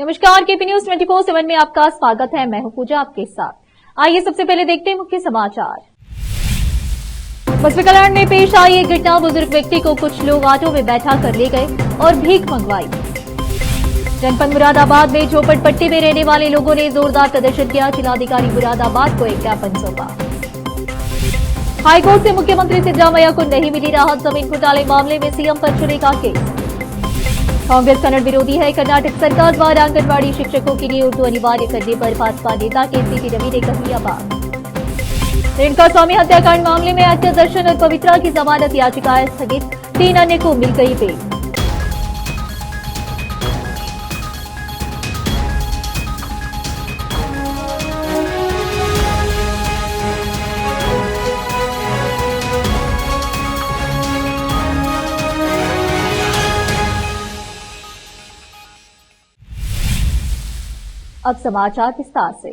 नमस्कार, KP news 24/7 में आपका स्वागत है। मैं हूं पूजा आपके साथ। आइए सबसे पहले देखते हैं मुख्य समाचार। बसपा कल्याण में पेश आई एक घटना। बुजुर्ग व्यक्ति को कुछ लोग ऑटो में बैठा कर ले गए और भीख मंगवाई। जनपद मुरादाबाद में झोपड़पट्टी में रहने वाले लोगों ने जोरदार प्रदर्शन किया। जिलाधिकारी मुरादाबाद को एक ज्ञापन सौंपा। हाईकोर्ट से मुख्यमंत्री सिद्धरामैया को नहीं मिली राहत। जमीन घोटाले मामले में सीएम पर चुनेगा केस। कांग्रेस कन्नड़ विरोधी है। कर्नाटक सरकार द्वारा आंगनबाड़ी शिक्षकों के लिए उर्दू अनिवार्य करने पर भाजपा नेता के सीटी रवि ने कही यह बात। रेणुका स्वामी हत्याकांड मामले में एक्टर दर्शन और पवित्रा की जमानत याचिकाएं स्थगित। 3 अन्य को मिल गई बेल। अब समाचार विस्तार से।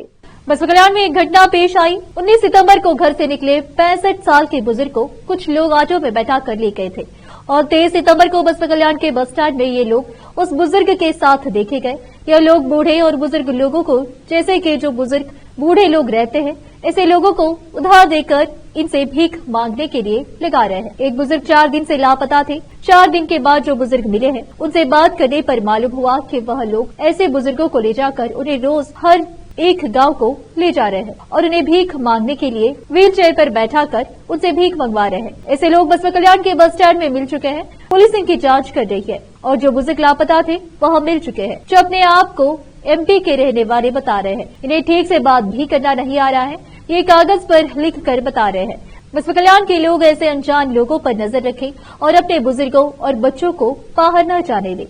बसपा कल्याण में एक घटना पेश आई। 19 सितंबर को घर से निकले 65 साल के बुजुर्ग को कुछ लोग ऑटो में बैठा कर ले गए थे और 23 सितंबर को बसपा कल्याण के बस स्टैंड में ये लोग उस बुजुर्ग के साथ देखे गए। यह लोग बूढ़े और बुजुर्ग लोगों को, जैसे कि जो बुजुर्ग बूढ़े लोग रहते हैं, ऐसे लोगों को उधार देकर इनसे भीख मांगने के लिए लगा रहे हैं। एक बुजुर्ग 4 दिन से लापता थे। 4 दिन के बाद जो बुजुर्ग मिले हैं, उनसे बात करने पर मालूम हुआ कि वह लोग ऐसे बुजुर्गों को ले जाकर उन्हें रोज हर एक गांव को ले जा रहे हैं और उन्हें भीख मांगने के लिए व्हील चेयर पर बैठाकर उनसे भीख मंगवा रहे हैं। ऐसे लोग बसपा कल्याण के बस स्टैंड में मिल चुके हैं। पुलिस इनकी जांच कर रही है और जो बुजुर्ग लापता थे वह मिल चुके हैं, जो अपने आप को एमपी के रहने वाले बता रहे हैं। इन्हें ठीक से बात भी करना नहीं आ रहा है, ये कागज पर लिख कर बता रहे हैं। बसपा कल्याण के लोग ऐसे अनजान लोगों पर नजर रखें और अपने बुजुर्गों और बच्चों को बाहर न जाने दें।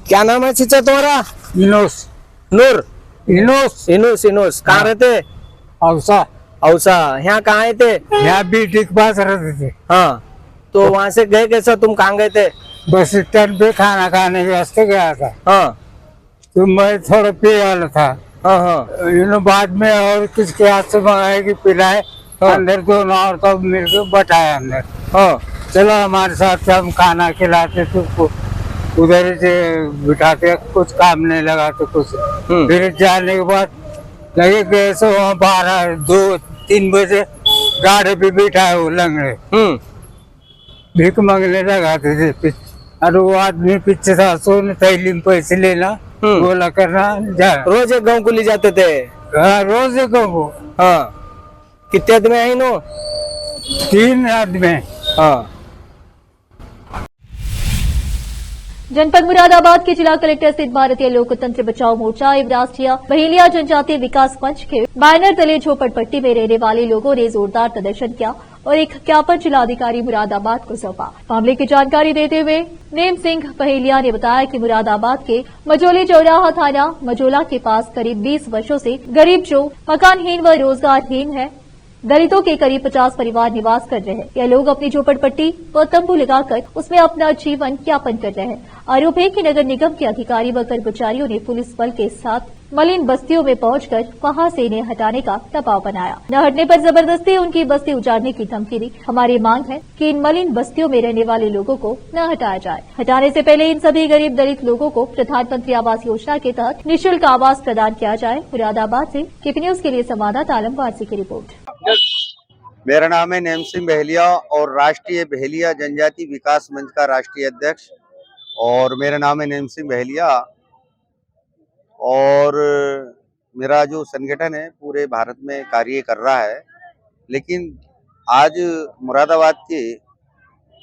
क्या नाम है चीचा तुम्हारा? इनोस। नूर। इनोस। इनोस। इनोस कहाँ रहते? औसा। औसा। यहाँ कहाँ आए थे? यहाँ बीटी के पास रहते थे। हाँ, तो वहाँ से गए कैसा? तुम कहाँ गए थे? बस स्टैंड पे खाना खाने के वास्ते गया था। हाँ, तो मैं थोड़ा पिए वाला था। हाँ, हाँ, इन्होंने बाद में और किसके हाथ से मंगाया कि पिलाए। हाँ। अंदर दोनों औरतों मिलकर बटाया अंदर। हाँ, चलो हमारे साथ हम खाना खिलाते तो उधर से बिठाते, कुछ काम नहीं लगा तो कुछ। फिर जाने के बाद लगे कैसे वहाँ 12-2-3 बजे गाड़ी पे बिठा वो लंगड़े भीख मांगने लगाते थे। और वो आदमी पीछे था, सोने थैली में पैसे लेना, बोला करना जा। रोज एक गाँव को ले जाते थे? हाँ, रोज एक गाँव को। हाँ, कितने आदमी है नो? 3 आदमी। हाँ। जनपद मुरादाबाद के जिला कलेक्टर स्थित भारतीय लोकतंत्र बचाओ मोर्चा एवं राष्ट्रीय बहेलिया जनजातीय विकास मंच के बैनर तले झोपड़पट्टी में रहने वाले लोगों ने जोरदार प्रदर्शन किया और एक ज्ञापन जिलाधिकारी मुरादाबाद को सौंपा। मामले की जानकारी देते हुए नेम सिंह बहेलिया ने बताया कि मुरादाबाद के मजोली चौराहा थाना मजोला के पास करीब 20 वर्षों से गरीब जो मकानहीन व रोजगारहीन है, दलितों के करीब 50 परिवार निवास कर रहे हैं। यह लोग अपनी झोपड़पट्टी व तंबू लगाकर उसमें अपना जीवन यापन कर रहे हैं। आरोप है कि नगर निगम के अधिकारी व कर्मचारियों ने पुलिस बल के साथ मलिन बस्तियों में पहुंचकर वहां से इन्हें हटाने का दबाव बनाया। न हटने पर जबरदस्ती उनकी बस्ती उजाड़ने की धमकी दी। हमारी मांग है कि इन मलिन बस्तियों में रहने वाले लोगों को न हटाया जाए। हटाने से पहले इन सभी गरीब दलित लोगों को प्रधानमंत्री आवास योजना के तहत निःशुल्क आवास प्रदान किया जाए। मुरादाबाद से केपी न्यूज के लिए संवाददाता आलम वारसी की रिपोर्ट। मेरा नाम है नेम सिंह बहेलिया और राष्ट्रीय बहेलिया जनजाति विकास मंच का राष्ट्रीय अध्यक्ष, और मेरा नाम है नेम सिंह बहेलिया। और मेरा जो संगठन है पूरे भारत में कार्य कर रहा है, लेकिन आज मुरादाबाद के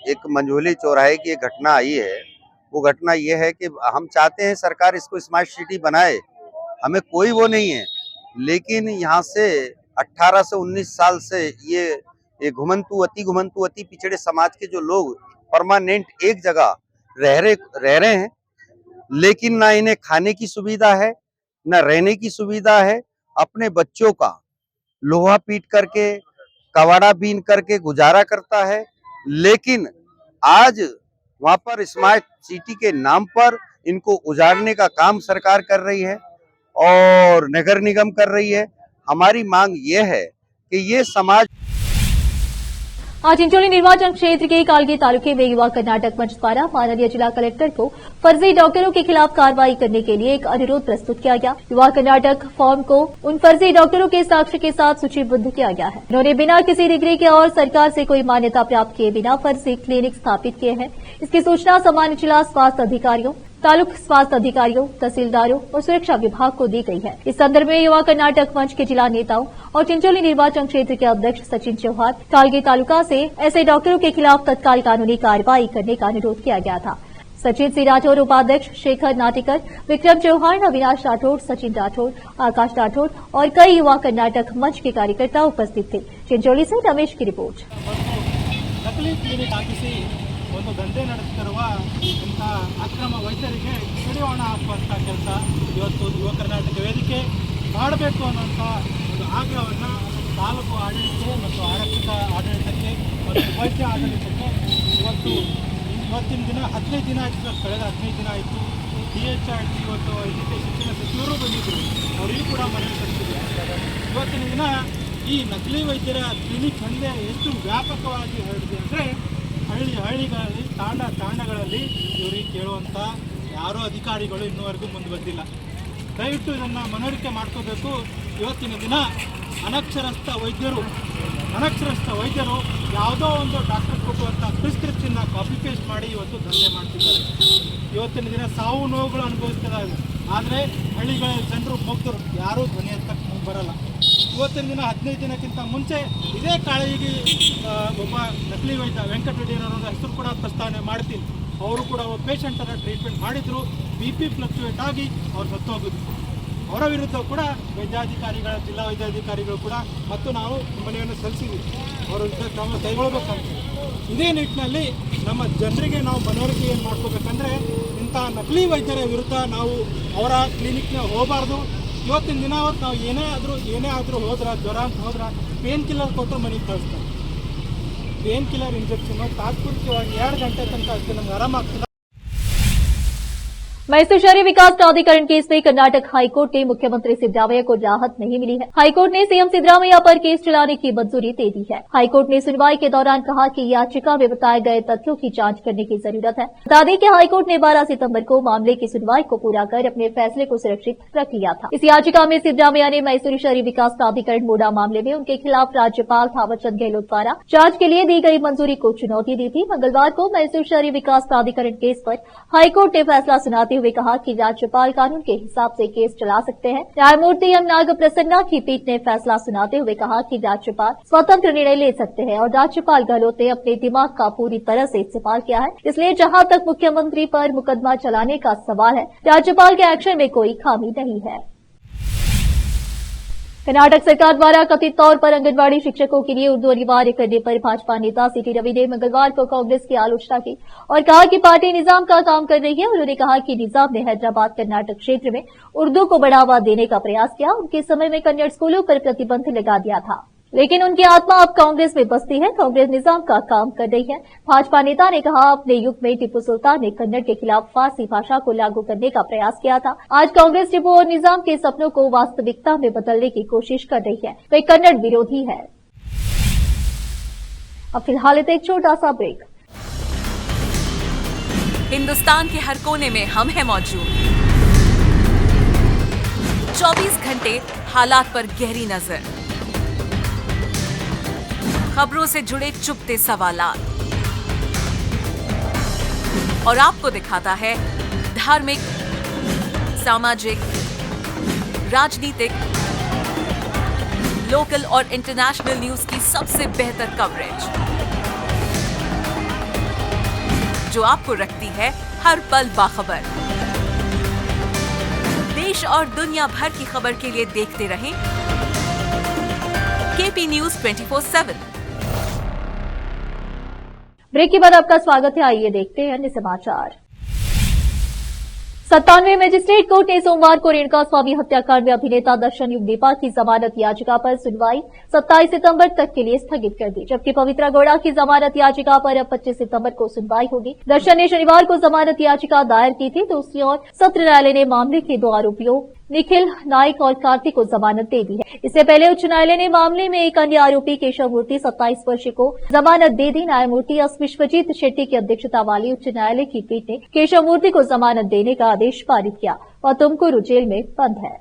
एक मंझोली चौराहे की एक घटना आई है। वो घटना ये है कि हम चाहते हैं सरकार इसको स्मार्ट सिटी बनाए, हमें कोई वो नहीं है, लेकिन यहाँ से 18 से 19 साल से ये घुमंतु अति पिछड़े समाज के जो लोग परमानेंट एक जगह रह रहे हैं, लेकिन ना इन्हें खाने की सुविधा है, ना रहने की सुविधा है। अपने बच्चों का लोहा पीट करके, कवाड़ा बीन करके गुजारा करता है, लेकिन आज वहां पर स्मार्ट सिटी के नाम पर इनको उजाड़ने का काम सरकार कर रही है और नगर निगम कर रही है। हमारी मांग ये है कि ये समाज आज चिंचोली निर्वाचन क्षेत्र के कालगी तालुके में युवा कर्नाटक मंच द्वारा माननीय जिला कलेक्टर को फर्जी डॉक्टरों के खिलाफ कार्रवाई करने के लिए एक अनुरोध प्रस्तुत किया गया। युवा कर्नाटक फॉर्म को उन फर्जी डॉक्टरों के साक्ष्य के साथ सूचीबद्ध किया गया है। उन्होंने बिना किसी डिग्री के और सरकार से कोई मान्यता प्राप्त किए बिना फर्जी क्लिनिक स्थापित किए हैं। इसकी सूचना सामान्य जिला स्वास्थ्य अधिकारियों, तालुक स्वास्थ्य अधिकारियों, तहसीलदारों और सुरक्षा विभाग को दी गई है। इस संदर्भ में युवा कर्नाटक मंच के जिला नेताओं और चिंचोली निर्वाचन क्षेत्र के अध्यक्ष सचिन चौहान कालगी तालुका से ऐसे डॉक्टरों के खिलाफ तत्काल कानूनी कार्रवाई करने का अनुरोध किया गया था। सचिन सिंह राठौर उपाध्यक्ष, शेखर नाटेकर, विक्रम चौहान, अविनाश राठौर, सचिन राठौर, आकाश राठौर और कई युवा कर्नाटक मंच के कार्यकर्ता उपस्थित थे। चिंचोली से रमेश की रिपोर्ट। ನಕಲಿ ಕ್ಲಿನಿಕ್ ಹಾಕಿಸಿ ಒಂದು ದಂಧೆ ನಡೆಸುತ್ತಿರುವ ಇಂಥ ಅಕ್ರಮ ವೈದ್ಯರಿಗೆ ಕಡಿವಾಣ ಹಾಕುವಂಥ ಕೆಲಸ ಇವತ್ತು ಯುವ ಕರ್ನಾಟಕ ವೇದಿಕೆ ಮಾಡಬೇಕು ಅನ್ನೋಂಥ ಒಂದು ಆಗ್ರಹವನ್ನು ತಾಲೂಕು ಆಡಳಿತಕ್ಕೆ ಮತ್ತು ಆರಕ್ಷಕ ಆಡಳಿತಕ್ಕೆ ಮತ್ತು ವೈದ್ಯ ಆಡಳಿತಕ್ಕೆ ಇವತ್ತಿನ ದಿನ 15 ದಿನ ಆಯಿತು, ಕಳೆದ 15 ದಿನ ಆಯಿತು। DHRD ಇವತ್ತು ವೈದ್ಯಕೀಯ ಶಿಕ್ಷಣ ಸಚಿವರು ಬಂದಿದ್ದರು, ಅವರಿಗೂ ಕೂಡ ಮನವಿ ಸಲ್ಲಿಸಿದ್ದಾರೆ। ಇವತ್ತಿನ ದಿನ ಈ ನಕಲಿ ವೈದ್ಯರ ಕ್ಲಿನಿಕ್ ದಂಧೆ ಎಷ್ಟು ವ್ಯಾಪಕವಾಗಿ ಹರಡಿದೆ ಅಂದರೆ ಹಳ್ಳಿಗಳಲ್ಲಿ ತಾಂಡಗಳಲ್ಲಿ ಇವರಿಗೆ ಕೇಳುವಂಥ ಯಾರೋ ಅಧಿಕಾರಿಗಳು ಇನ್ನೂವರೆಗೂ ಮುಂದೆ ಬಂದಿಲ್ಲ। ದಯವಿಟ್ಟು ಇದನ್ನು ಮನವರಿಕೆ ಮಾಡ್ಕೋಬೇಕು। ಇವತ್ತಿನ ದಿನ ಅನಕ್ಷರಸ್ಥ ವೈದ್ಯರು ಯಾವುದೋ ಒಂದು ಡಾಕ್ಟರ್ ಕೊಟ್ಟುವಂಥ ಪ್ರಿಸ್ಕ್ರಿಪ್ಷನ್ನ ಕಾಪಿ ಪೇಸ್ಟ್ ಮಾಡಿ ಇವತ್ತು ದಂಧೆ ಮಾಡ್ತಿದ್ದಾರೆ। ಇವತ್ತಿನ ದಿನ ಸಾವು ನೋವುಗಳು ಅನುಭವಿಸ್ತಿದ್ದಾರೆ, ಆದರೆ ಹಳ್ಳಿಗಳ ಜನರು ಮುಗ್ಧರು ಯಾರೂ ಧ್ವನಿ ಎತ್ತಕ್ಕೆ ಬರಲ್ಲ। ಇವತ್ತಿನ ದಿನ 15 ದಿನಕ್ಕಿಂತ ಮುಂಚೆ ಇದೇ ಕಾಳಜಿಗೆ ಒಬ್ಬ ನಕಲಿ ವೈದ್ಯ ವೆಂಕಟರೆಡ್ಡಿ ಅವರ ಹೆಸರು ಕೂಡ ಪ್ರಸ್ತಾವನೆ ಮಾಡ್ತೀನಿ। ಅವರು ಕೂಡ ಒಬ್ಬ ಪೇಷಂಟನ್ನು ಟ್ರೀಟ್ಮೆಂಟ್ ಮಾಡಿದ್ರು, BP ಫ್ಲಕ್ಚುಯೇಟ್ ಆಗಿ ಅವ್ರು ಸತ್ತೋಗಿದ್ರು। ಅವರ ವಿರುದ್ಧ ಕೂಡ ಜಿಲ್ಲಾ ವೈದ್ಯಾಧಿಕಾರಿಗಳು ಕೂಡ ಮತ್ತು ನಾವು ಮನವಿಯನ್ನು ಸಲ್ಲಿಸಿದ್ವಿ, ಅವರ ವಿರುದ್ಧ ಕ್ರಮ ಕೈಗೊಳ್ಳಬೇಕಂತ। ಇದೇ ನಿಟ್ಟಿನಲ್ಲಿ ನಮ್ಮ ಜನರಿಗೆ ನಾವು ಮನವರಿಕೆ ಏನು ಮಾಡ್ಕೋಬೇಕಂದ್ರೆ ಇಂಥ ನಕಲಿ ವೈದ್ಯರ ವಿರುದ್ಧ ನಾವು ಅವರ ಕ್ಲಿನಿಕ್ನ ಹೋಗಬಾರ್ದು। ಇವತ್ತಿನ ದಿನ ನಾವು ಏನೇ ಆದರೂ ಹೋದ್ರೆ ಜ್ವರ ಅಂತ ಹೋದ್ರೆ ಪೇನ್ ಕಿಲ್ಲರ್ ಕೊಟ್ಟರು ಮನೆಗೆ ಕಳಿಸ್ತಾರೆ। ಪೇನ್ ಕಿಲ್ಲರ್ ಇಂಜೆಕ್ಷನ್ ತಾತ್ಪೂರ್ತಿಕವಾಗಿ 2 ಗಂಟೆ ತನಕ ಅಷ್ಟೇ ನಮ್ಗೆ ಆರಾಮಾಗ್ತದೆ। मैसूर शहरी विकास प्राधिकरण केस में कर्नाटक हाईकोर्ट ने मुख्यमंत्री सिद्धरामैया को राहत नहीं मिली है। हाईकोर्ट ने सीएम सिद्धरामैया पर केस चलाने की मंजूरी दे दी है। हाईकोर्ट ने सुनवाई के दौरान कहा कि याचिका में बताए गए तथ्यों की जांच करने की जरूरत है। बता दें कि हाईकोर्ट ने 12 सितंबर को मामले की सुनवाई को पूरा कर अपने फैसले को सुरक्षित रख लिया था। इस याचिका में सिद्धरामैया ने मैसूर शहरी विकास प्राधिकरण मोडा मामले में उनके खिलाफ राज्यपाल थावरचंद गहलोत द्वारा जांच के लिए दी गई मंजूरी को चुनौती दी थी। मंगलवार को मैसूर शहरी विकास प्राधिकरण केस पर हाईकोर्ट ने फैसला सुनाते हुए कहा कि राज्यपाल कानून के हिसाब से केस चला सकते हैं। न्यायमूर्ति एम नाग प्रसन्ना की पीठ ने फैसला सुनाते हुए कहा कि राज्यपाल स्वतंत्र निर्णय ले सकते हैं और राज्यपाल गहलोत ने अपने दिमाग का पूरी तरह से इस्तेमाल किया है। इसलिए जहां तक मुख्यमंत्री पर मुकदमा चलाने का सवाल है, राज्यपाल के एक्शन में कोई खामी नहीं है। कर्नाटक सरकार द्वारा कथित तौर पर आंगनबाड़ी शिक्षकों के लिए उर्दू अनिवार्य करने पर भाजपा नेता सीटी रवि ने मंगलवार को कांग्रेस की आलोचना की और कहा कि पार्टी निजाम का काम कर रही है। उन्होंने कहा कि निजाम ने हैदराबाद कर्नाटक क्षेत्र में उर्दू को बढ़ावा देने का प्रयास किया। उनके समय में कन्नड़ स्कूलों पर प्रतिबंध लगा दिया था, लेकिन उनकी आत्मा अब कांग्रेस में बसती है। कांग्रेस निजाम का काम कर रही है। भाजपा नेता ने कहा, अपने युग में टीपू सुल्तान ने कन्नड़ के खिलाफ फारसी भाषा को लागू करने का प्रयास किया था। आज कांग्रेस टीपू और निजाम के सपनों को वास्तविकता में बदलने की कोशिश कर रही है। वे कन्नड़ विरोधी है। अब फिलहाल एक छोटा सा ब्रेक। हिंदुस्तान के हर कोने में हम हैं मौजूद। 24 घंटे हालात पर गहरी नजर, खबरों से जुड़े चुपते सवालात और आपको दिखाता है धार्मिक, सामाजिक, राजनीतिक, लोकल और इंटरनेशनल न्यूज की सबसे बेहतर कवरेज, जो आपको रखती है हर पल बाखबर। देश और दुनिया भर की खबर के लिए देखते रहें केपी न्यूज 24/7। ब्रेक के बाद आपका स्वागत है। आइए देखते हैं अन्य समाचार। 97वें मजिस्ट्रेट कोर्ट ने सोमवार को रेणुका स्वामी हत्याकांड में अभिनेता दर्शन युगदीपा की जमानत याचिका पर सुनवाई 27 सितंबर तक के लिए स्थगित कर दी, जबकि पवित्रा गौड़ा की जमानत याचिका पर अब 25 सितंबर को सुनवाई होगी। दर्शन ने शनिवार को जमानत याचिका दायर की थी। दूसरी ओर सत्र न्यायालय ने मामले के 2 आरोपियों निखिल नाइक और कार्तिक को जमानत दे दी है। इससे पहले उच्च न्यायालय ने मामले में एक अन्य आरोपी केशव मूर्ति 27 वर्षीय को जमानत दे दी। न्यायमूर्ति एस विश्वजीत शेट्टी की अध्यक्षता वाली उच्च न्यायालय की पीठ ने केशव मूर्ति को जमानत देने का आदेश पारित किया। वह तुमकुरू जेल में बंद है।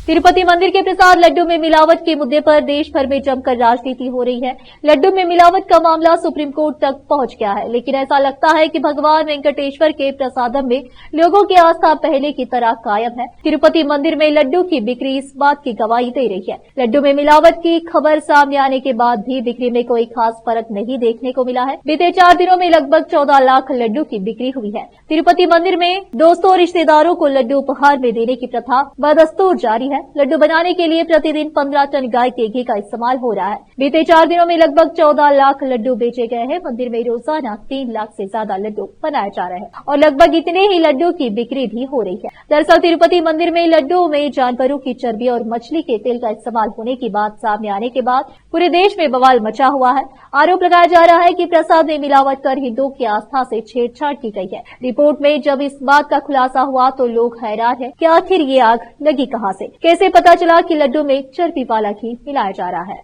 तिरुपति मंदिर के प्रसाद लड्डू में मिलावट के मुद्दे पर देश भर में जमकर राजनीति हो रही है। लड्डू में मिलावट का मामला सुप्रीम कोर्ट तक पहुंच गया है, लेकिन ऐसा लगता है कि भगवान वेंकटेश्वर के प्रसादम में लोगों की आस्था पहले की तरह कायम है। तिरुपति मंदिर में लड्डू की बिक्री इस बात की गवाही दे रही है। लड्डू में मिलावट की खबर सामने आने के बाद भी बिक्री में कोई खास फर्क नहीं देखने को मिला है। बीते 4 दिनों में लगभग 14 लाख लड्डू की बिक्री हुई है। तिरुपति मंदिर में दोस्तों और रिश्तेदारों को लड्डू उपहार में देने की प्रथा बदस्तूर जारी है। लड्डू बनाने के लिए प्रतिदिन 15 टन गाय के घी का इस्तेमाल हो रहा है। बीते 4 दिनों में लगभग 14 लाख लड्डू बेचे गए हैं। मंदिर में रोजाना 3 लाख से ज्यादा लड्डू बनाए जा रहे हैं और लगभग इतने ही लड्डू की बिक्री भी हो रही है। दरअसल तिरुपति मंदिर में लड्डू में जानवरों की चर्बी और मछली के तेल का इस्तेमाल होने की बात सामने आने के बाद पूरे देश में बवाल मचा हुआ है। आरोप लगाया जा रहा है कि प्रसाद में मिलावट कर हिंदुओं की आस्था से छेड़छाड़ की गई है। रिपोर्ट में जब इस बात का खुलासा हुआ तो लोग हैरान है कि आखिर ये आग लगी कहां से, कैसे पता चला कि लड्डू में चर्बी वाला घी मिलाया जा रहा है।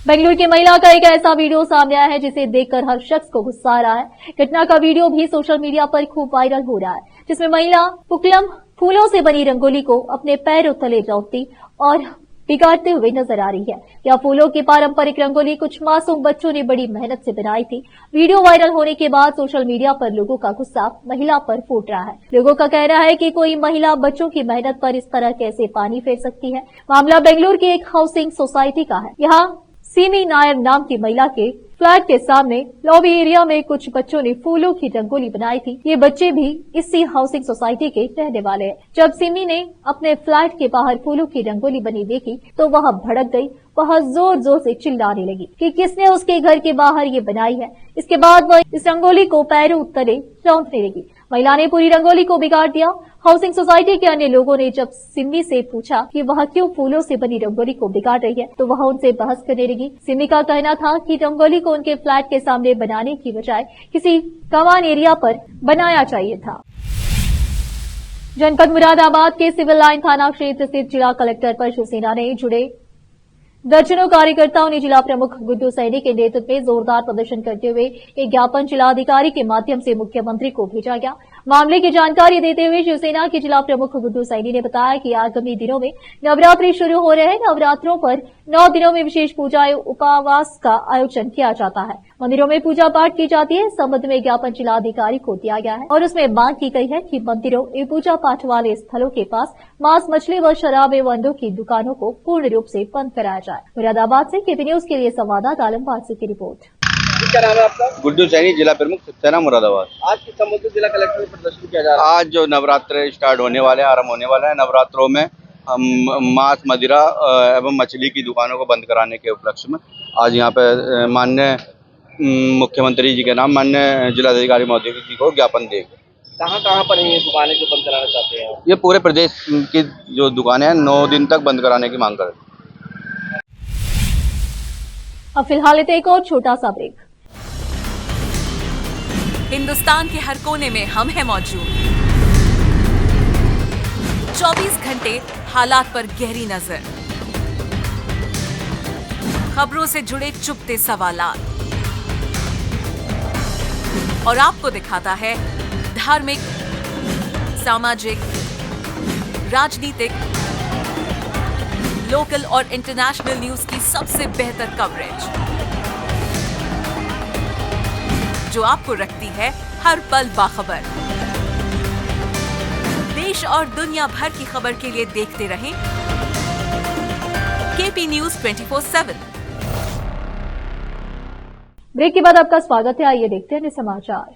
बेंगलुरु की महिला का एक ऐसा वीडियो सामने आया है जिसे देखकर हर शख्स को गुस्सा आ रहा है। घटना का वीडियो भी सोशल मीडिया पर खूब वायरल हो रहा है, जिसमें महिला पुक्लम फूलों से बनी रंगोली को अपने पैरों तले रौंदती और बिगाड़ते हुए नजर आ रही है। यह फूलों की पारंपरिक रंगोली कुछ मासूम बच्चों ने बड़ी मेहनत से बनाई थी। वीडियो वायरल होने के बाद सोशल मीडिया पर लोगों का गुस्सा महिला पर फूट रहा है। लोगों का कहना है कि कोई महिला बच्चों की मेहनत पर इस तरह कैसे पानी फेर सकती है। मामला बेंगलुरु की एक हाउसिंग सोसाइटी का है। यहाँ सीमी नायर नाम की महिला के फ्लैट के सामने लॉबी एरिया में कुछ बच्चों ने फूलों की रंगोली बनाई थी। ये बच्चे भी इसी हाउसिंग सोसाइटी के रहने वाले हैं। जब सिमी ने अपने फ्लैट के बाहर फूलों की रंगोली बनी देखी तो वह भड़क गई। वह जोर जोर से चिल्लाने लगी कि किसने उसके घर के बाहर ये बनाई है। इसके बाद वह इस रंगोली को पैरों तले रौंदने लगी। महिला ने पूरी रंगोली को बिगाड़ दिया। हाउसिंग सोसाइटी के अन्य लोगों ने जब सिमी से पूछा कि वह क्यों फूलों से बनी रंगोली को बिगाड़ रही है तो वह उनसे बहस करने लगी। सिमी का कहना था कि रंगोली को उनके फ्लैट के सामने बनाने की बजाय किसी कमान एरिया पर बनाया चाहिए था। जनपद मुरादाबाद के सिविल लाइन थाना क्षेत्र स्थित जिला कलेक्टर पर शिवसेना ने जुड़े दर्जनों कार्यकर्ताओं ने जिला प्रमुख गुड्डू सैनी के नेतृत्व में जोरदार प्रदर्शन करते हुए एक ज्ञापन जिलाधिकारी के माध्यम से मुख्यमंत्री को भेजा गया। मामले की जानकारी देते हुए शिवसेना के जिला प्रमुख गुड्डू सैनी ने बताया कि आगामी दिनों में नवरात्रि शुरू हो रहे हैं। नवरात्रों पर 9 दिनों में विशेष पूजा उपवास का आयोजन किया जाता है। मंदिरों में पूजा पाठ की जाती है। इस संबंध में ज्ञापन जिलाधिकारी को दिया गया है और उसमें मांग की गई है कि मंदिरों एवं पूजा पाठ वाले स्थलों के पास मांस, मछली व शराब एवं अंडों की दुकानों को पूर्ण रूप से बंद कराया जाए। मुरादाबाद से केपी न्यूज के लिए संवाददाता आलम वारसी की रिपोर्ट। क्या नाम है आपका? गुड्डू सैनी, जिला प्रमुख शिवसेना मुरादाबाद। आज किस संबंध में जिला कलेक्टर में प्रदर्शन किया जा रहा है? आज जो नवरात्र स्टार्ट होने वाले हैं, आरंभ होने वाला है, नवरात्रों में हम मांस, मदिरा एवं मछली की दुकानों को बंद कराने के उपलक्ष्य में आज यहाँ पे माननीय मुख्यमंत्री जी के नाम माननीय जिलाधिकारी महोदय जी को ज्ञापन देंगे। कहाँ पर ये दुकानें जो बंद कराना चाहते हैं? ये पूरे प्रदेश की जो दुकानें हैं 9 दिन तक बंद कराने की मांग करें। अब फिलहाल एक और छोटा सा ब्रेक। हिंदुस्तान के हर कोने में हम हैं मौजूद। 24 घंटे हालात पर गहरी नजर, खबरों से जुड़े चुपते सवालात और आपको दिखाता है धार्मिक, सामाजिक, राजनीतिक, लोकल और इंटरनेशनल न्यूज की सबसे बेहतर कवरेज जो आपको रखती है हर पल बाखबर। देश और दुनिया भर की खबर के लिए देखते रहें केपी न्यूज 24/7। ब्रेक के बाद आपका स्वागत है। आइए देखते हैं समाचार।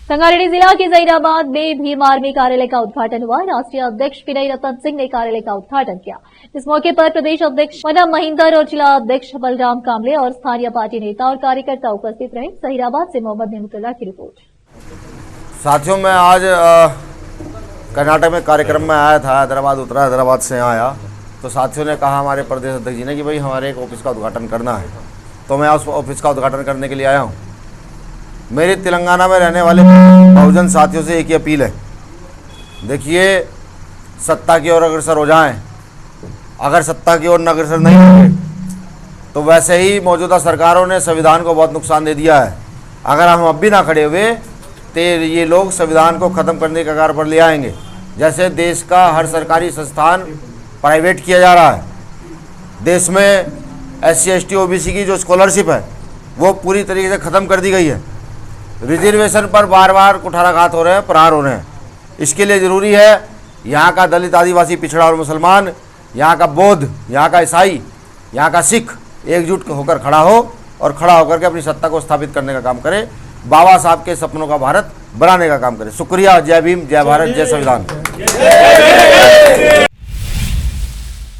संगारेड्डी जिला के जहीराबाद में भीम आर्मी कार्यालय का उद्घाटन हुआ। राष्ट्रीय अध्यक्ष विनय रतन सिंह ने कार्यालय का उद्घाटन किया। इस मौके पर प्रदेश अध्यक्ष मनम महिंदर और जिला अध्यक्ष बलराम कामले और स्थानीय पार्टी नेता और कार्यकर्ता उपस्थित रहे। जहीराबाद से मोहम्मद नेमतुल्लाह की रिपोर्ट। साथियों, मैं आज कर्नाटक में कार्यक्रम में आया था, हैदराबाद उतरा, हैदराबाद से आया तो साथियों ने कहा हमारे प्रदेश अध्यक्ष जी ने कि भाई हमारे एक ऑफिस का उद्घाटन करना है, तो मैं उस ऑफिस का उद्घाटन करने के लिए आया हूँ। मेरी तेलंगाना में रहने वाले बहुजन साथियों से एक ही अपील है। देखिए, सत्ता की ओर अग्रसर हो जाएं। अगर सत्ता की ओर अग्रसर नहीं होंगे तो वैसे ही मौजूदा सरकारों ने संविधान को बहुत नुकसान दे दिया है। अगर हम अब भी ना खड़े हुए तो ये लोग संविधान को ख़त्म करने के कगार पर ले आएंगे। जैसे देश का हर सरकारी संस्थान प्राइवेट किया जा रहा है, देश में SC ST OBC की जो स्कॉलरशिप है वो पूरी तरीके से ख़त्म कर दी गई है। रिजर्वेशन पर बार बार कुठाराघात हो रहे हैं, प्रहार हो रहे हैं। इसके लिए ज़रूरी है यहाँ का दलित, आदिवासी, पिछड़ा और मुसलमान, यहाँ का बौद्ध, यहाँ का ईसाई, यहाँ का सिख एकजुट होकर खड़ा हो और खड़ा होकर के अपनी सत्ता को स्थापित करने का काम करे, बाबा साहब के सपनों का भारत बनाने का काम करे। शुक्रिया। जय भीम, जय भारत, जय संविधान।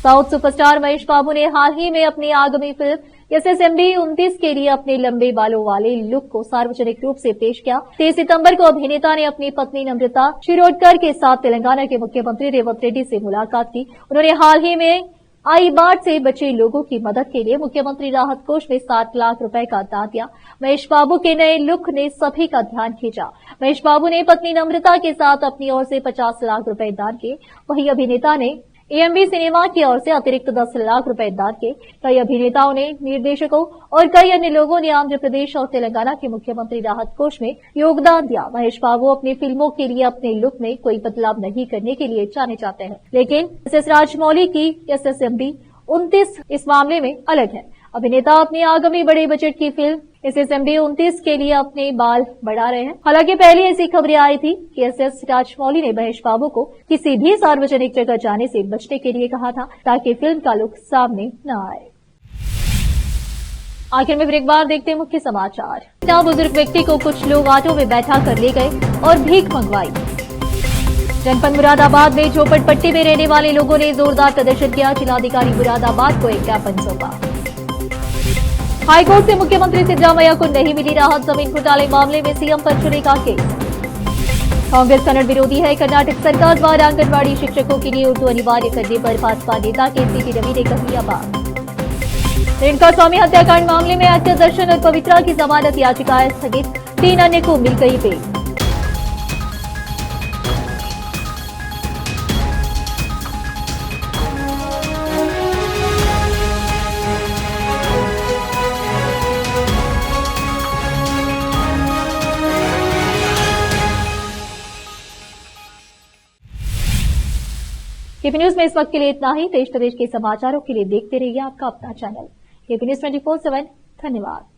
साउथ सुपरस्टार महेश बाबू ने हाल ही में अपनी आगामी फिल्म SSMB 29 के लिए अपने लंबे बालों वाले लुक को सार्वजनिक रूप से पेश किया। 23 सितंबर को अभिनेता ने अपनी पत्नी नम्रता शिरोडकर के साथ तेलंगाना के मुख्यमंत्री रेवंत रेड्डी से मुलाकात की। उन्होंने हाल ही में आई बाढ़ से बचे लोगों की मदद के लिए मुख्यमंत्री राहत कोष में 7 लाख रुपए का दान दिया। महेश बाबू के नए लुक ने सभी का ध्यान खींचा। महेश बाबू ने पत्नी नम्रता के साथ अपनी ओर से 50 लाख रुपए दान किए। वहीं अभिनेता ने AMB सिनेमा की ओर से अतिरिक्त 10 लाख रुपए दान किए। कई अभिनेताओं ने, निर्देशकों और कई अन्य लोगों ने आंध्र प्रदेश और तेलंगाना के मुख्यमंत्री राहत कोष में योगदान दिया। महेश बाबू अपनी फिल्मों के लिए अपने लुक में कोई बदलाव नहीं करने के लिए जाने जाते हैं, लेकिन SS राजमौली की SSMB 29 इस मामले में अलग है। अभिनेता अपनी आगामी बड़े बजट की फिल्म SSMB 29 के लिए अपने बाल बढ़ा रहे हैं। हालांकि पहले ऐसी खबरें आई थी कि SS राजमौली ने महेश बाबू को किसी भी सार्वजनिक जगह जाने से बचने के लिए कहा था ताकि फिल्म का लुक सामने न आए। आखिर में एक बार देखते हैं मुख्य समाचार। इतना बुजुर्ग व्यक्ति को कुछ लोग ऑटो में बैठा कर ले गए और भीख मंगवाई। जनपद मुरादाबाद में झोपड़पट्टी में रहने वाले लोगों ने जोरदार प्रदर्शन किया। जिलाधिकारी मुरादाबाद को एक ज्ञापन सौंपा। हाईकोर्ट से मुख्यमंत्री सिद्धरामैया को नहीं मिली राहत। जमीन घोटाले मामले में सीएम पर चुनेगा केस। कांग्रेस कन्नड़ विरोधी है। कर्नाटक सरकार द्वारा आंगनबाड़ी शिक्षकों के लिए उर्दू अनिवार्य करने पर भाजपा नेता के CT रवि ने कही यह बात। रेणुका स्वामी हत्याकांड मामले में एक्टर दर्शन और पवित्रा की जमानत याचिकाएं स्थगित। 3 अन्य को मिल गई बेल। केपी न्यूज में इस वक्त के लिए इतना ही। देश प्रदेश के समाचारों के लिए देखते रहिए आपका अपना चैनल केपी न्यूज 24/7। धन्यवाद।